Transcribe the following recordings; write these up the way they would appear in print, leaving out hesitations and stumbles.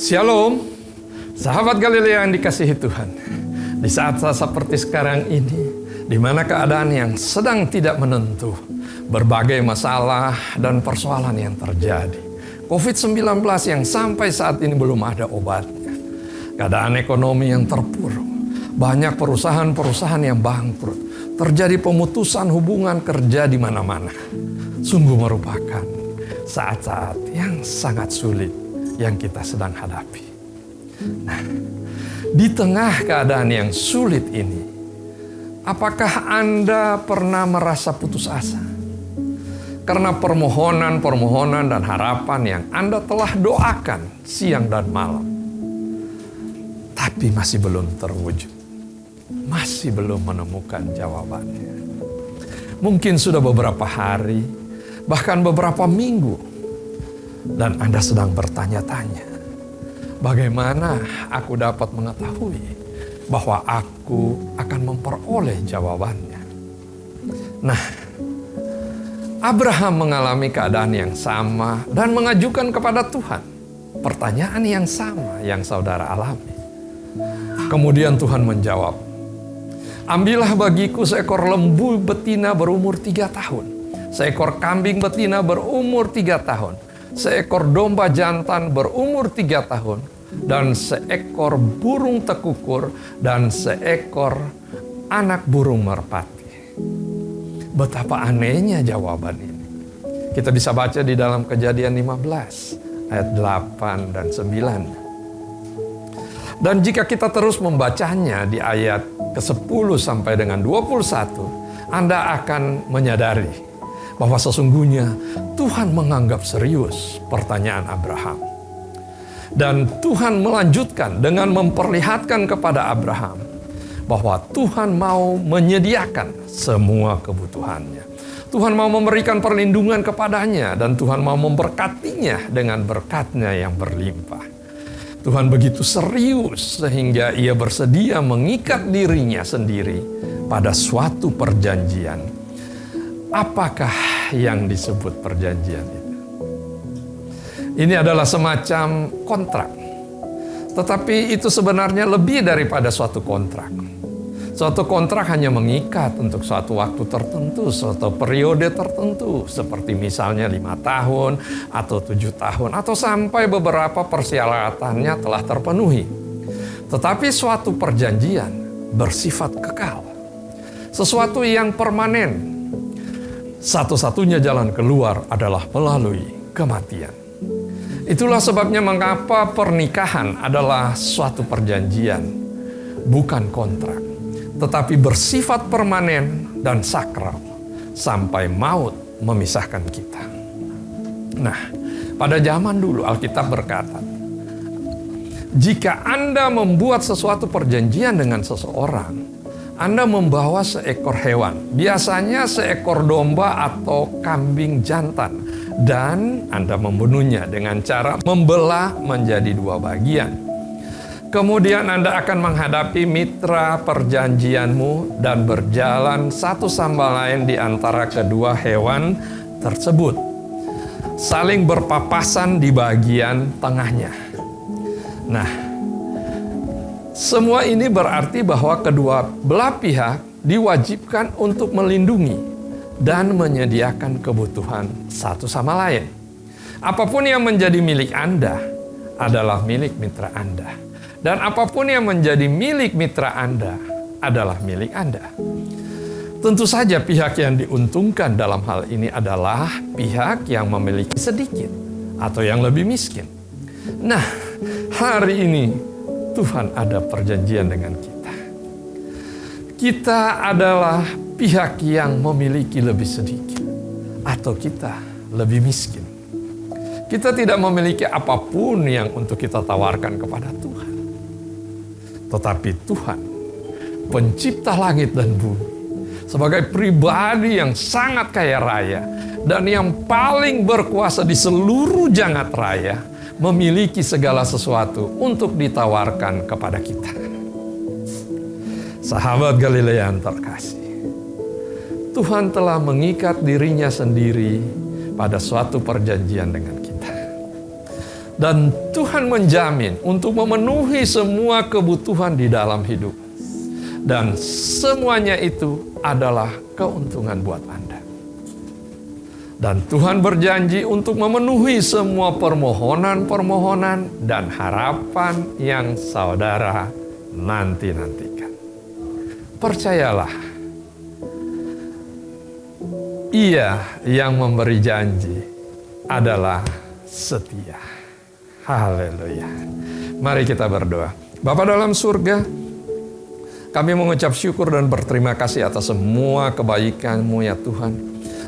Shalom, sahabat Galilea yang dikasihi Tuhan. Di saat-saat seperti sekarang ini, di mana keadaan yang sedang tidak menentu, berbagai masalah dan persoalan yang terjadi, COVID-19 yang sampai saat ini belum ada obatnya, keadaan ekonomi yang terpuruk, banyak perusahaan-perusahaan yang bangkrut, terjadi pemutusan hubungan kerja di mana-mana. Sungguh merupakan saat-saat yang sangat sulit yang kita sedang hadapi. Nah, di tengah keadaan yang sulit ini, apakah Anda pernah merasa putus asa? Karena permohonan dan harapan yang Anda telah doakan siang dan malam, tapi masih belum terwujud, masih belum menemukan jawabannya. Mungkin sudah beberapa hari, bahkan beberapa minggu, dan Anda sedang bertanya-tanya, bagaimana aku dapat mengetahui bahwa aku akan memperoleh jawabannya? Nah, Abraham mengalami keadaan yang sama dan mengajukan kepada Tuhan pertanyaan yang sama yang saudara alami. Kemudian Tuhan menjawab, "Ambillah bagiku seekor lembu betina berumur 3 tahun, seekor kambing betina berumur 3 tahun, seekor domba jantan berumur 3 tahun, dan seekor burung tekukur, dan seekor anak burung merpati." Betapa anehnya jawaban ini. Kita bisa baca di dalam Kejadian 15, ayat 8 dan 9. Dan jika kita terus membacanya di ayat ke-10 sampai dengan 21, Anda akan menyadari bahwa sesungguhnya Tuhan menganggap serius pertanyaan Abraham. Dan Tuhan melanjutkan dengan memperlihatkan kepada Abraham bahwa Tuhan mau menyediakan semua kebutuhannya. Tuhan mau memberikan perlindungan kepadanya dan Tuhan mau memberkatinya dengan berkat-Nya yang berlimpah. Tuhan begitu serius sehingga Ia bersedia mengikat dirinya sendiri pada suatu perjanjian. Apakah yang disebut perjanjian itu? Ini adalah semacam kontrak. Tetapi itu sebenarnya lebih daripada suatu kontrak. Suatu kontrak hanya mengikat untuk suatu waktu tertentu, suatu periode tertentu. Seperti misalnya 5 tahun, atau 7 tahun, atau sampai beberapa persyaratannya telah terpenuhi. Tetapi suatu perjanjian bersifat kekal. Sesuatu yang permanen. Satu-satunya jalan keluar adalah melalui kematian. Itulah sebabnya mengapa pernikahan adalah suatu perjanjian, bukan kontrak, tetapi bersifat permanen dan sakral sampai maut memisahkan kita. Nah, pada zaman dulu Alkitab berkata, jika Anda membuat sesuatu perjanjian dengan seseorang, Anda membawa seekor hewan, biasanya seekor domba atau kambing jantan, dan Anda membunuhnya dengan cara membelah menjadi 2 bagian. Kemudian Anda akan menghadapi mitra perjanjianmu dan berjalan satu sama lain di antara kedua hewan tersebut, saling berpapasan di bagian tengahnya. Nah, semua ini berarti bahwa kedua belah pihak diwajibkan untuk melindungi dan menyediakan kebutuhan satu sama lain. Apapun yang menjadi milik Anda adalah milik mitra Anda. Dan apapun yang menjadi milik mitra Anda adalah milik Anda. Tentu saja pihak yang diuntungkan dalam hal ini adalah pihak yang memiliki sedikit atau yang lebih miskin. Nah, hari ini Tuhan ada perjanjian dengan kita. Kita adalah pihak yang memiliki lebih sedikit, atau kita lebih miskin. Kita tidak memiliki apapun yang untuk kita tawarkan kepada Tuhan. Tetapi Tuhan, pencipta langit dan bumi, sebagai pribadi yang sangat kaya raya dan yang paling berkuasa di seluruh jagat raya, memiliki segala sesuatu untuk ditawarkan kepada kita. Sahabat Galilea yang terkasih, Tuhan telah mengikat dirinya sendiri pada suatu perjanjian dengan kita. Dan Tuhan menjamin untuk memenuhi semua kebutuhan di dalam hidup. Dan semuanya itu adalah keuntungan buat Anda. Dan Tuhan berjanji untuk memenuhi semua permohonan-permohonan dan harapan yang saudara nanti-nantikan. Percayalah, Ia yang memberi janji adalah setia. Haleluya. Mari kita berdoa. Bapa dalam surga, kami mengucap syukur dan berterima kasih atas semua kebaikan-Mu ya Tuhan.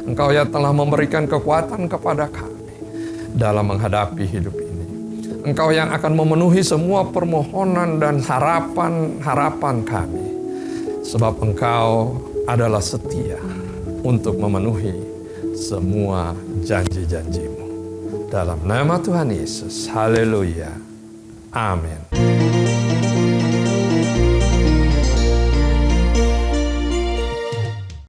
Engkau ya telah memberikan kekuatan kepada kami dalam menghadapi hidup ini. Engkau yang akan memenuhi semua permohonan dan harapan-harapan kami. Sebab Engkau adalah setia untuk memenuhi semua janji-janji-Mu. Dalam nama Tuhan Yesus, haleluya, amin.